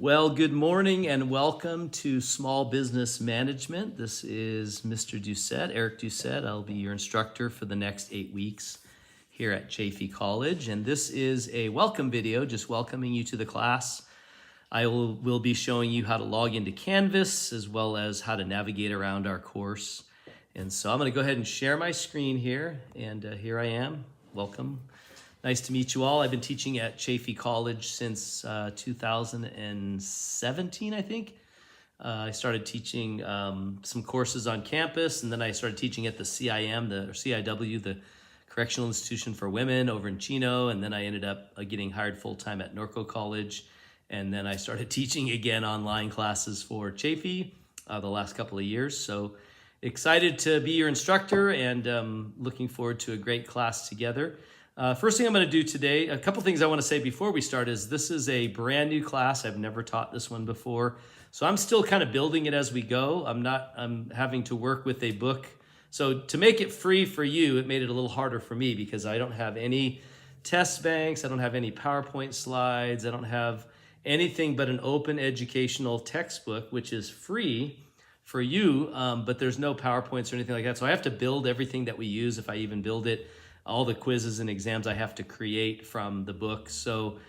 Well, good morning and welcome to Small Business Management. This is Mr. Doucette, Eric Doucette. I'll be your instructor for the next 8 weeks here at Chaffey College. And this is a welcome video, just welcoming you to the class. I will be showing you how to log into Canvas as well as how to navigate around our course. And so I'm going to go ahead and share my screen here. And here I am. Welcome. Nice to meet you all. I've been teaching at Chaffey College since 2017, I think. I started teaching some courses on campus, and then I started teaching at the CIM, or CIW, the Correctional Institution for Women over in Chino, and then I ended up getting hired full-time at Norco College, and then I started teaching again online classes for Chaffey the last couple of years. So excited to be your instructor and looking forward to a great class together. First thing I'm going to do today, a couple things I want to say before we start is this is a brand new class. I've never taught this one before. So I'm still kind of building it as we go. I'm having to work with a book. So to make it free for you, it made it a little harder for me because I don't have any test banks. I don't have any PowerPoint slides. I don't have anything but an open educational textbook, which is free for you, but there's no PowerPoints or anything like that. So I have to build everything that we use, if I even build it. All the quizzes and exams I have to create from the book. So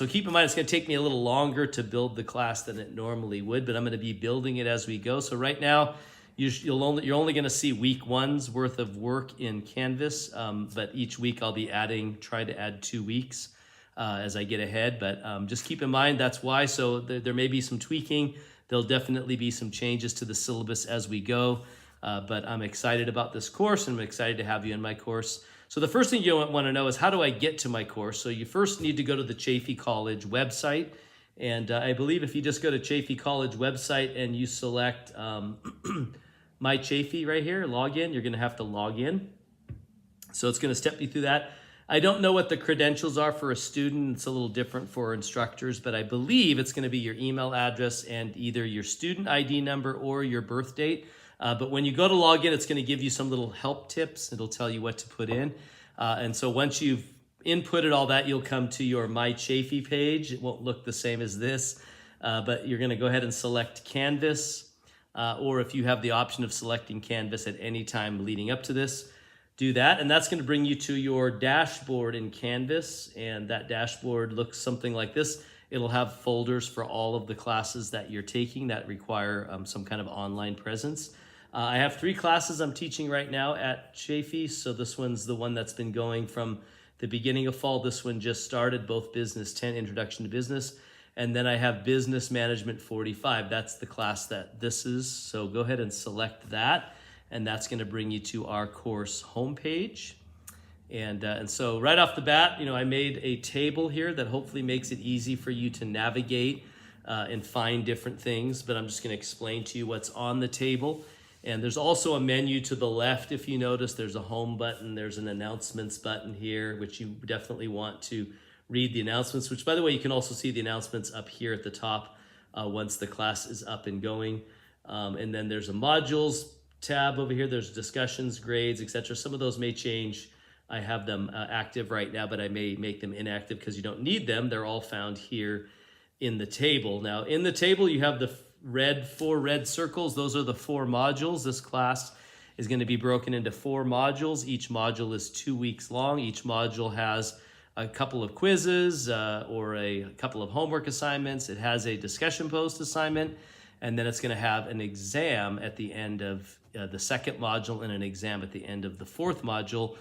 keep in mind, it's going to take me a little longer to build the class than it normally would, but I'm going to be building it as we go. So right now, you're only going to see week one's worth of work in Canvas, but each week I'll be try to add 2 weeks as I get ahead. But just keep in mind, that's why. So there may be some tweaking. There'll definitely be some changes to the syllabus as we go. But I'm excited about this course, and I'm excited to have you in my course. So the first thing you want to know is, how do I get to my course? So you first need to go to the Chaffey College website. And I believe if you just go to Chaffey College website and you select My Chaffey right here, login, you're going to have to log in. So it's going to step you through that. I don't know what the credentials are for a student. It's a little different for instructors, but I believe it's going to be your email address and either your student ID number or your birth date. But when you go to log in, it's going to give you some little help tips. It'll tell you what to put in. And so once you've inputted all that, you'll come to your My Chaffey page. It won't look the same as this, but you're going to go ahead and select Canvas. Or if you have the option of selecting Canvas at any time leading up to this, do that. And that's going to bring you to your dashboard in Canvas. And that dashboard looks something like this. It'll have folders for all of the classes that you're taking that require some kind of online presence. I have 3 classes I'm teaching right now at Chaffey. So this one's the one that's been going from the beginning of fall. This one just started, both Business 10, Introduction to Business. And then I have Business Management 45. That's the class that this is. So go ahead and select that. And that's going to bring you to our course homepage. And so right off the bat, I made a table here that hopefully makes it easy for you to navigate and find different things. But I'm just going to explain to you what's on the table. And there's also a menu to the left. If you notice, there's a home button. There's an announcements button here, which you definitely want to read the announcements, which, by the way, you can also see the announcements up here at the top once the class is up and going. And then there's a modules tab over here. There's discussions, grades, etc. Some of those may change. I have them active right now, but I may make them inactive because you don't need them. They're all found here in the table. Now, in the table, you have the 4 red circles. Those are the 4 modules. This class is going to be broken into 4 modules. Each module is 2 weeks long. Each module has a couple of quizzes or a couple of homework assignments. It has a discussion post assignment, and then it's going to have an exam at the end of the second module and an exam at the end of the 4th module.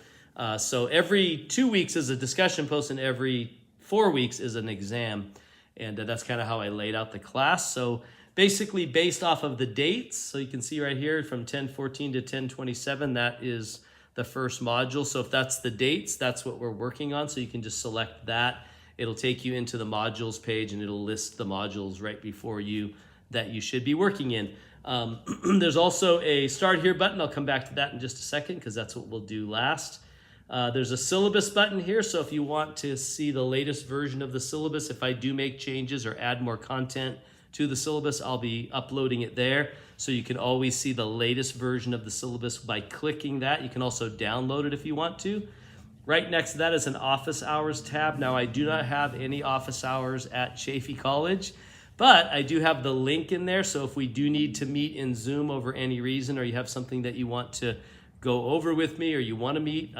So every 2 weeks is a discussion post, and every 4 weeks is an exam. And that's kind of how I laid out the class. So basically based off of the dates, so you can see right here from 10/14 to 10/27, that is the first module. So if that's the dates, that's what we're working on. So you can just select that. It'll take you into the modules page, and it'll list the modules right before you that you should be working in. There's also a Start Here button. I'll come back to that in just a second because that's what we'll do last. There's a syllabus button here. So if you want to see the latest version of the syllabus, if I do make changes or add more content to the syllabus, I'll be uploading it there. So you can always see the latest version of the syllabus by clicking that. You can also download it if you want to. Right next to that is an office hours tab. Now, I do not have any office hours at Chaffey College, But I do have the link in there, so if we do need to meet in Zoom over any reason, or you have something that you want to go over with me, or you want to meet,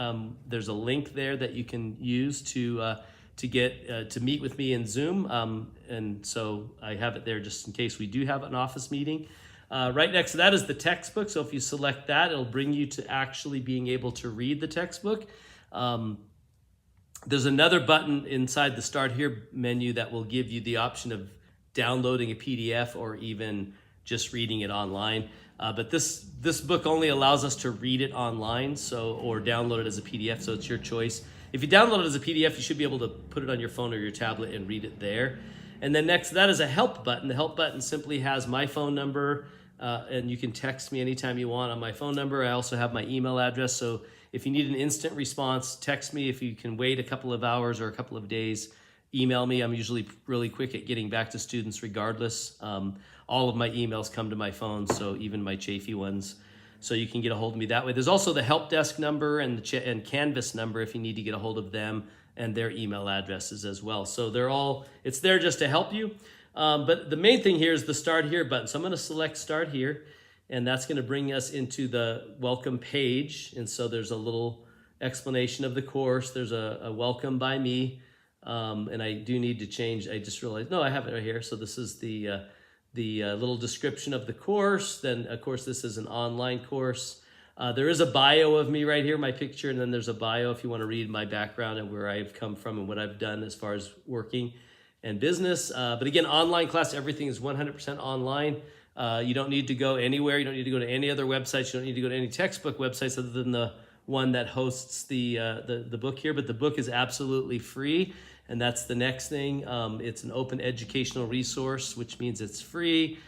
there's a link there that you can use to get to meet with me in Zoom. And so I have it there just in case we do have an office meeting. Right next to that is the textbook. So if you select that, it'll bring you to actually being able to read the textbook. There's another button inside the Start Here menu that will give you the option of downloading a PDF or even just reading it online. But this book only allows us to read it online, or download it as a PDF, so it's your choice. If you download it as a PDF, you should be able to put it on your phone or your tablet and read it there. And then next to that is a help button. The help button simply has my phone number, and you can text me anytime you want on my phone number. I also have my email address, so if you need an instant response, text me. If you can wait a couple of hours or a couple of days, email me. I'm usually really quick at getting back to students regardless. All of my emails come to my phone, so even my Chaffey ones. So you can get a hold of me that way. There's also the help desk number and the Canvas number if you need to get a hold of them, and their email addresses as well. So it's there just to help you. But the main thing here is the Start Here button. So I'm gonna select Start Here, and that's gonna bring us into the welcome page. And so there's a little explanation of the course. There's a welcome by me. And I do need to change, I just realized, no, I have it right here. So this is the little description of the course. Then of course this is an online course. There is a bio of me right here, my picture, and then there's a bio if you want to read my background and where I've come from and what I've done as far as working and business. But again, online class, everything is 100% online. You don't need to go anywhere. You don't need to go to any other websites. You don't need to go to any textbook websites other than the one that hosts the book here. But the book is absolutely free, and that's the next thing. It's an open educational resource, which means it's free.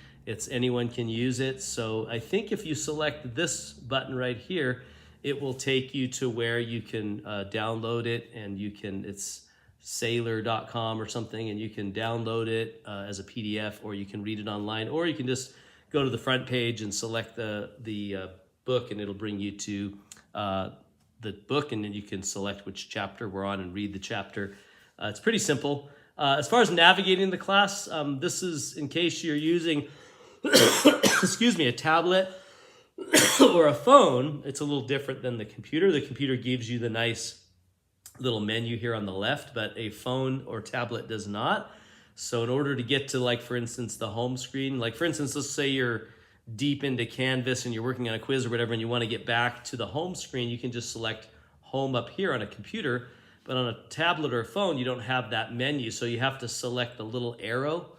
Anyone can use it. So I think if you select this button right here, it will take you to where you can download it, and it's sailor.com or something, and you can download it as a PDF, or you can read it online, or you can just go to the front page and select the book, and it'll bring you to the book, and then you can select which chapter we're on and read the chapter. It's pretty simple. As far as navigating the class, this is in case you're using excuse me, a tablet or a phone. It's a little different than the computer. The computer gives you the nice little menu here on the left, but a phone or tablet does not. So in order to get to, like, for instance, the home screen, like for instance, let's say you're deep into Canvas and you're working on a quiz or whatever, and you want to get back to the home screen, you can just select home up here on a computer. But on a tablet or a phone, you don't have that menu. So you have to select the little arrow.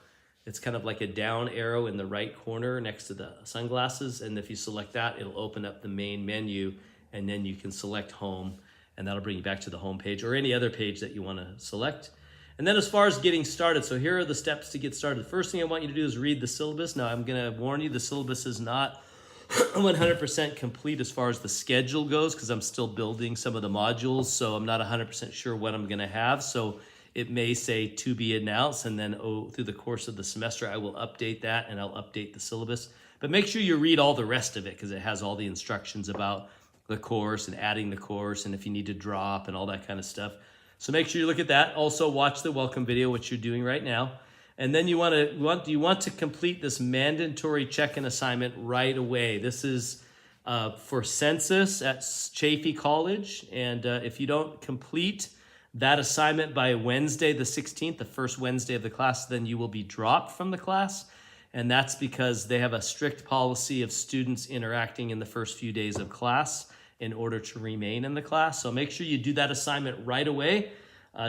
It's kind of like a down arrow in the right corner next to the sunglasses. And if you select that, it'll open up the main menu, and then you can select home, and that'll bring you back to the home page or any other page that you want to select. And then as far as getting started, so here are the steps to get started. The first thing I want you to do is read the syllabus. Now I'm going to warn you, the syllabus is not 100% complete as far as the schedule goes, because I'm still building some of the modules, so I'm not 100% sure what I'm going to have. So it may say to be announced, and then through the course of the semester, I will update that, and I'll update the syllabus. But make sure you read all the rest of it, because it has all the instructions about the course and adding the course, and if you need to drop and all that kind of stuff. So make sure you look at that. Also watch the welcome video, which you're doing right now. And then you want to complete this mandatory check-in assignment right away. This is for census at Chaffey College. And if you don't complete that assignment by Wednesday the 16th, the first Wednesday of the class, then you will be dropped from the class. And that's because they have a strict policy of students interacting in the first few days of class in order to remain in the class. So make sure you do that assignment right away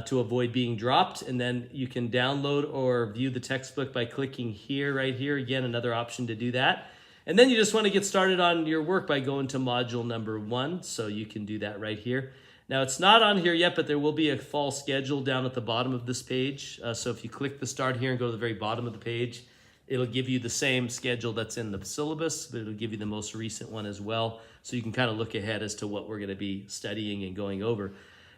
to avoid being dropped. And then you can download or view the textbook by clicking here, right here. Again, another option to do that. And then you just want to get started on your work by going to module number 1. So you can do that right here. Now it's not on here yet, but there will be a fall schedule down at the bottom of this page. So if you click the Start Here and go to the very bottom of the page, it'll give you the same schedule that's in the syllabus, but it'll give you the most recent one as well. So you can kind of look ahead as to what we're going to be studying and going over.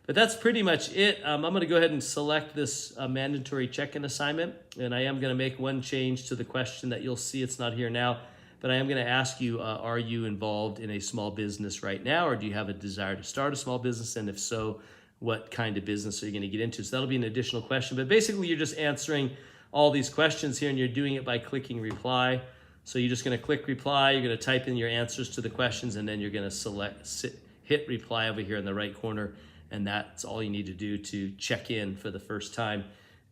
But that's pretty much it. I'm going to go ahead and select this mandatory check-in assignment. And I am going to make one change to the question that you'll see. It's not here now. But I am going to ask you, are you involved in a small business right now, or do you have a desire to start a small business? And if so, what kind of business are you going to get into? So that'll be an additional question. But basically, you're just answering all these questions here, and you're doing it by clicking reply. So you're just going to click reply, you're going to type in your answers to the questions, and then you're going to hit reply over here in the right corner, and that's all you need to do to check in for the first time.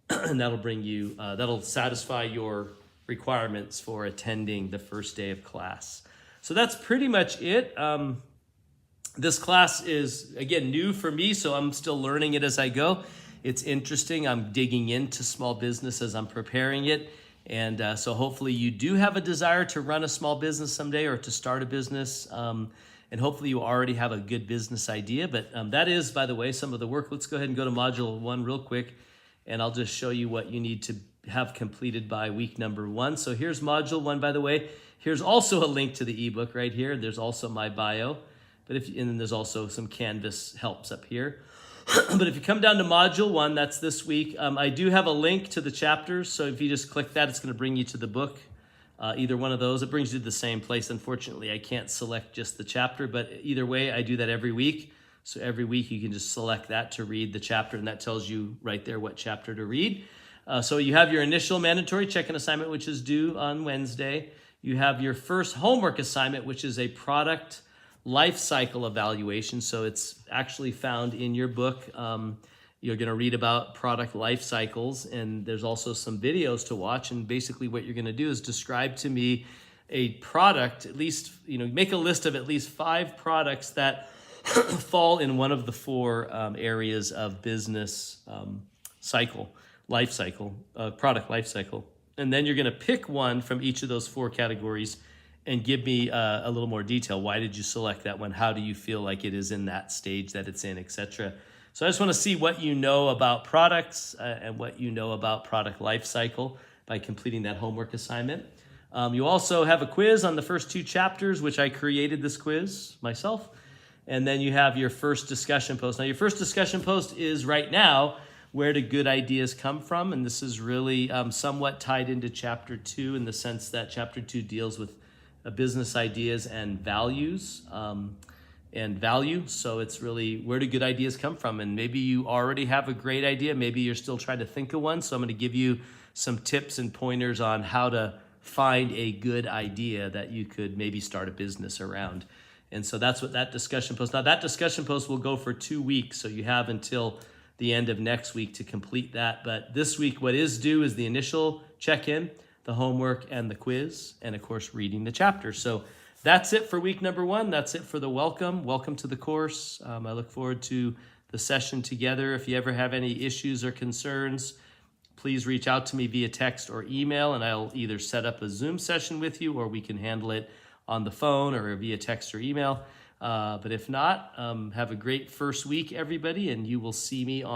And that'll bring you, that'll satisfy your requirements for attending the first day of class. So that's pretty much it. This class is, again, new for me, so I'm still learning it as I go. It's interesting. I'm digging into small business as I'm preparing it. And so hopefully you do have a desire to run a small business someday or to start a business. And hopefully you already have a good business idea. But that is, by the way, some of the work. Let's go ahead and go to Module 1 real quick. And I'll just show you what you need to have completed by week number 1. So here's Module 1, by the way. Here's also a link to the ebook right here. There's also my bio. And then there's also some Canvas helps up here. But if you come down to Module 1, that's this week, I do have a link to the chapters. So if you just click that, it's going to bring you to the book. Either one of those, it brings you to the same place. Unfortunately, I can't select just the chapter, but either way, I do that every week. So every week you can just select that to read the chapter, and that tells you right there what chapter to read. So you have your initial mandatory check-in assignment, which is due on Wednesday. You have your first homework assignment, which is a product life cycle evaluation. So it's actually found in your book. You're going to read about product life cycles, and there's also some videos to watch. And basically what you're going to do is describe to me a product, at least, make a list of at least 5 products that fall in one of the 4 areas of business life cycle, product life cycle. And then you're going to pick one from each of those 4 categories and give me a little more detail. Why did you select that one? How do you feel like it is in that stage that it's in, etc. So I just want to see what you know about products and what you know about product life cycle by completing that homework assignment. You also have a quiz on the first 2 chapters, which I created this quiz myself. And then you have your first discussion post. Now, your first discussion post is right now, where do good ideas come from? And this is really somewhat tied into Chapter 2 in the sense that Chapter 2 deals with business ideas and values and value. So it's really, where do good ideas come from? And maybe you already have a great idea. Maybe you're still trying to think of one. So I'm going to give you some tips and pointers on how to find a good idea that you could maybe start a business around. And so that's what that discussion post. Now that discussion post will go for 2 weeks. So you have until the end of next week to complete that. But this week, what is due is the initial check-in, the homework, and the quiz, and of course, reading the chapter. So that's it for week number 1. That's it for the welcome. Welcome to the course. I look forward to the session together. If you ever have any issues or concerns, please reach out to me via text or email, and I'll either set up a Zoom session with you, or we can handle it on the phone or via text or email. But if not, have a great first week, everybody, and you will see me on